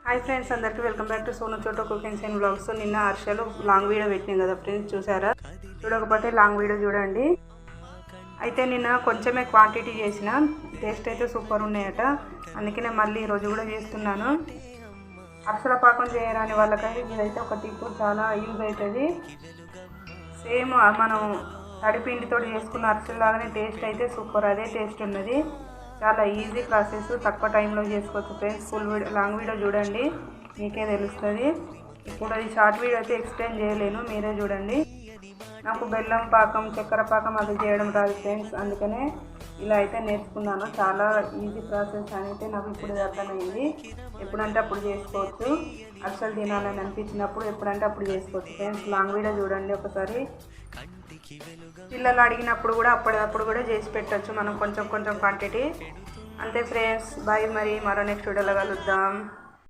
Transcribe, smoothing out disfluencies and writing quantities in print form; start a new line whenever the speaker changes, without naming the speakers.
Hi friends, అందరికీ welcome back to Sonu Choto cookings and vlogs. నిన్న హర్షలు లాంగ్ వీడియో పెట్టినాం కదా ఫ్రెండ్స్, చూసారా? చూడకపోతే లాంగ్ వీడియో చూడండి. అయితే నిన్న కొంచెమే క్వాంటిటీ చేసిన, టేస్ట్ అయితే సూపర్ ఉన్నాయట. అందుకనే మళ్ళీ ఈరోజు కూడా చేస్తున్నాను. అరిసెల పాకం చేయరాని వాళ్ళకైతే ఇదైతే ఒక టిప్ చాలా యూజ్ అవుతుంది. సేమ్ మనం తడిపిండితో చేసుకున్న అరిసెలాగానే టేస్ట్ అయితే సూపర్, అదే టేస్ట్ ఉన్నది. చాలా ఈజీ ప్రాసెస్, తక్కువ టైంలో చేసుకోవచ్చు friends. Full video long video చూడండి, మీకే తెలుస్తుంది. ఇప్పుడు అది షార్ట్ వీడియో అయితే ఎక్స్ప్లెయిన్ చేయలేను, మీరే చూడండి. నాకు బెల్లం పాకం, చక్కెర పాకం అది చేయడం రాదు ఫ్రెండ్స్, అందుకనే ఇలా అయితే నేర్చుకున్నాను. చాలా ఈజీ ప్రాసెస్ అయితే నాకు ఇప్పుడు అర్థమైంది. ఎప్పుడంటే అప్పుడు చేసుకోవచ్చు. అరిసెలు తినాలని అనిపించినప్పుడు ఎప్పుడంటే అప్పుడు చేసుకోవచ్చు ఫ్రెండ్స్. లాంగ్ వీడియో చూడండి ఒకసారి. పిల్లలు అడిగినప్పుడు కూడా అప్పటికప్పుడు కూడా చేసి పెట్టచ్చు మనం, కొంచెం కొంచెం క్వాంటిటీ. అంతే ఫ్రెండ్స్, బాయ్. మరి మరో నెక్స్ట్ వీడియోలో కలుద్దాం.